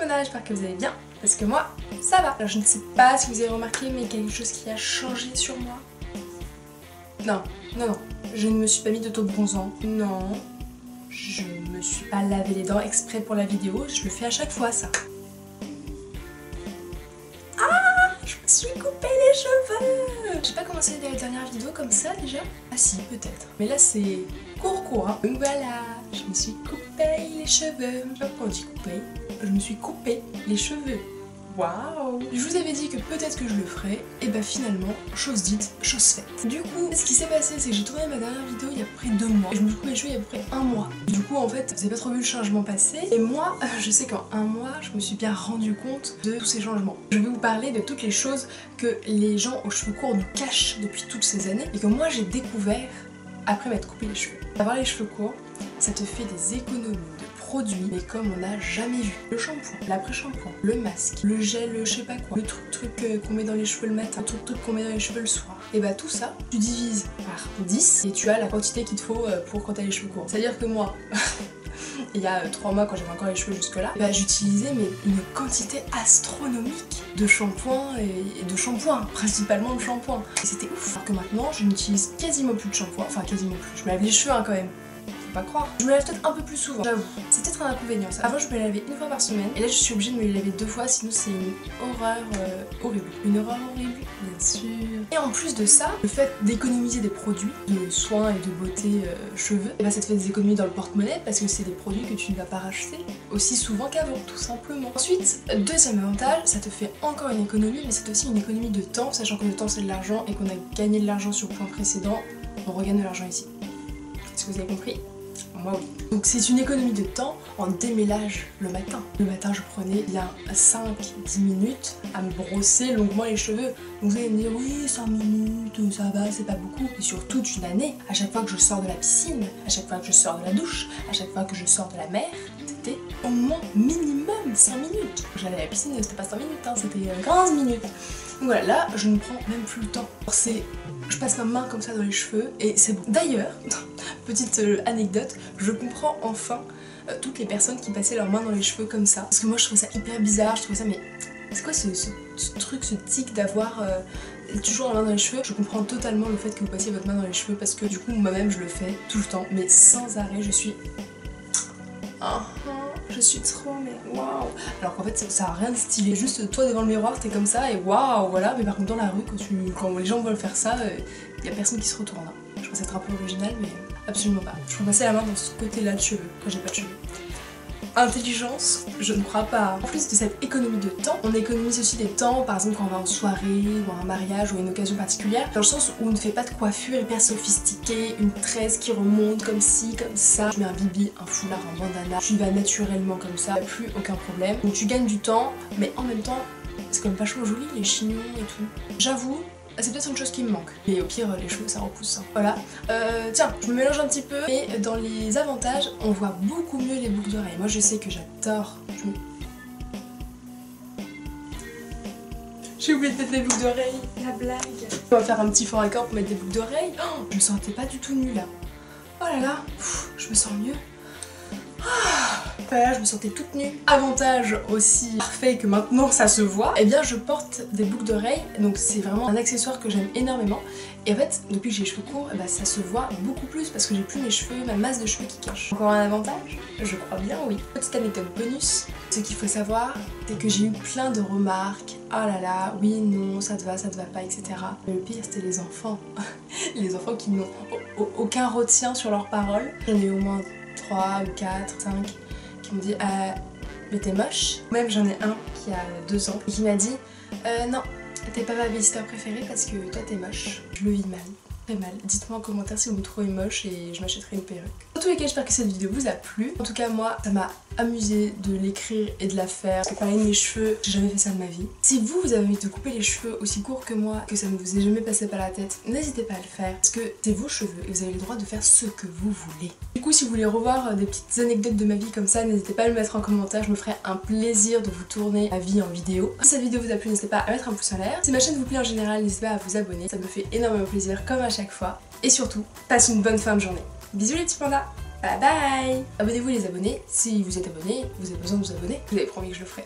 pandas, j'espère que vous allez bien, parce que moi, ça va. Alors je ne sais pas si vous avez remarqué, mais quelque chose qui a changé sur moi. Non, je ne me suis pas mis d'auto-bronzant, non. Je me suis pas lavé les dents exprès pour la vidéo, je le fais à chaque fois ça. Ah, je me suis coupé les cheveux. J'ai pas commencé les dernières vidéos comme ça déjà. Ah si, peut-être. Mais là c'est court hein. Donc voilà, je me suis coupé les cheveux. Je sais pas pourquoi on dit coupé. Je me suis coupé les cheveux. Waouh! Je vous avais dit que peut-être que je le ferais, et bah finalement, chose dite, chose faite. Du coup, ce qui s'est passé, c'est que j'ai tourné ma dernière vidéo il y a à peu près 2 mois. Et je me suis coupé les cheveux il y a à peu près 1 mois. Du coup, en fait, vous avez pas trop vu le changement passer. Et moi, je sais qu'en 1 mois, je me suis bien rendu compte de tous ces changements. Je vais vous parler de toutes les choses que les gens aux cheveux courts nous cachent depuis toutes ces années et que moi j'ai découvert après m'être coupé les cheveux. Avoir les cheveux courts, ça te fait des économies de produits, mais comme on n'a jamais vu. Le shampoing, l'après-shampoing, le masque, le gel, je sais pas quoi, le truc qu'on met dans les cheveux le matin, le truc qu'on met dans les cheveux le soir. Et bah tout ça, tu divises par 10 et tu as la quantité qu'il te faut pour quand t'as les cheveux courts. C'est-à-dire que moi, il y a 3 mois quand j'avais encore les cheveux jusque là, bah, j'utilisais une quantité astronomique de shampoing et de shampoing, principalement de shampoing. Et c'était ouf. Alors que maintenant, je n'utilise quasiment plus de shampoing, enfin quasiment plus. Je me lave les cheveux quand même. Pas croire. Je me lave peut-être un peu plus souvent, j'avoue. C'est peut-être un inconvénient ça. Avant je me lavais 1 fois par semaine et là je suis obligée de me les laver 2 fois, sinon c'est une horreur horrible. Une horreur horrible, bien sûr. Et en plus de ça, le fait d'économiser des produits de soins et de beauté cheveux, et bah ça te fait des économies dans le porte-monnaie parce que c'est des produits que tu ne vas pas racheter aussi souvent qu'avant, tout simplement. Ensuite, deuxième avantage, ça te fait encore une économie, mais c'est aussi une économie de temps, sachant que le temps c'est de l'argent et qu'on a gagné de l'argent sur le point précédent, on regagne de l'argent ici. Est-ce que vous avez compris? Moi oui. Donc c'est une économie de temps en démêlage le matin. Le matin je prenais bien 5-10 minutes à me brosser longuement les cheveux. Donc vous allez me dire oui 5 minutes ça va, c'est pas beaucoup. Et sur toute une année, à chaque fois que je sors de la piscine, à chaque fois que je sors de la douche, à chaque fois que je sors de la mer, c'était au moins minimum 5 minutes. J'allais à la piscine, c'était pas 5 minutes, hein, c'était 15 minutes. Donc voilà, là je ne prends même plus le temps. Je passe ma main comme ça dans les cheveux et c'est bon. D'ailleurs, petite anecdote, je comprends enfin toutes les personnes qui passaient leurs mains dans les cheveux comme ça. Parce que moi je trouvais ça hyper bizarre, je trouvais ça mais... C'est quoi ce truc, ce tic d'avoir toujours la main dans les cheveux? Je comprends totalement le fait que vous passiez votre main dans les cheveux parce que du coup moi-même je le fais tout le temps. Mais sans arrêt, je suis... Je suis trop mais waouh. Alors qu'en fait ça a rien de stylé, juste toi devant le miroir t'es comme ça et waouh voilà. Mais par contre dans la rue quand les gens veulent faire ça, y a personne qui se retourne. Je trouve ça être un peu original mais absolument pas. Je peux passer la main dans ce côté là de cheveux quand j'ai pas de cheveux. Intelligence, je ne crois pas. En plus de cette économie de temps, on économise aussi des temps, par exemple quand on va en soirée ou à un mariage ou à une occasion particulière, dans le sens où on ne fait pas de coiffure hyper sophistiquée, une tresse qui remonte comme ci, comme ça. Je mets un bibi, un foulard, un bandana, tu vas naturellement comme ça, plus aucun problème. Donc tu gagnes du temps, mais en même temps, c'est quand même vachement joli les chignons et tout. J'avoue, c'est peut-être une chose qui me manque. Et au pire, les cheveux ça repousse. Hein. Voilà. Tiens, je me mélange un petit peu, mais dans les avantages, on voit beaucoup mieux les boucles d'oreilles. Moi je sais que j'adore. J'ai oublié de mettre les boucles d'oreilles, la blague. On va faire un petit fort accord pour mettre des boucles d'oreilles. Oh, je me sentais pas du tout nulle là. Oh là là, je me sens mieux. Voilà, je me sentais toute nue. Avantage aussi parfait que maintenant ça se voit, eh bien je porte des boucles d'oreilles, donc c'est vraiment un accessoire que j'aime énormément. Et en fait, depuis que j'ai les cheveux courts, eh ben, ça se voit beaucoup plus parce que j'ai plus mes cheveux, ma masse de cheveux qui cache. Encore un avantage? Je crois bien, oui. Petite anecdote bonus, ce qu'il faut savoir, c'est que j'ai eu plein de remarques. Oh là là, oui, non, ça te va pas, etc. Mais le pire, c'était les enfants. Les enfants qui n'ont aucun retien sur leurs paroles. J'en ai eu au moins 3 ou 4, 5 qui m'ont dit mais t'es moche. Même j'en ai un qui a 2 ans et qui m'a dit non, t'es pas ma visiteur préférée parce que toi t'es moche. Je le vis mal, très mal. Dites-moi en commentaire si vous me trouvez moche et je m'achèterai une perruque. En tous les cas, j'espère que cette vidéo vous a plu. En tout cas, moi, ça m'a amusé de l'écrire et de la faire. Parce que parler de mes cheveux, j'ai jamais fait ça de ma vie. Si vous avez envie de couper les cheveux aussi courts que moi, que ça ne vous est jamais passé par la tête, n'hésitez pas à le faire. Parce que c'est vos cheveux et vous avez le droit de faire ce que vous voulez. Du coup, si vous voulez revoir des petites anecdotes de ma vie comme ça, n'hésitez pas à le mettre en commentaire. Je me ferai un plaisir de vous tourner ma vie en vidéo. Si cette vidéo vous a plu, n'hésitez pas à mettre un pouce en l'air. Si ma chaîne vous plaît en général, n'hésitez pas à vous abonner. Ça me fait énormément plaisir comme à chaque fois. Et surtout, passe une bonne fin de journée. Bisous les petits pandas! Bye bye. Abonnez-vous les abonnés, si vous êtes abonnés, vous avez besoin de vous abonner, vous avez promis que je le ferai.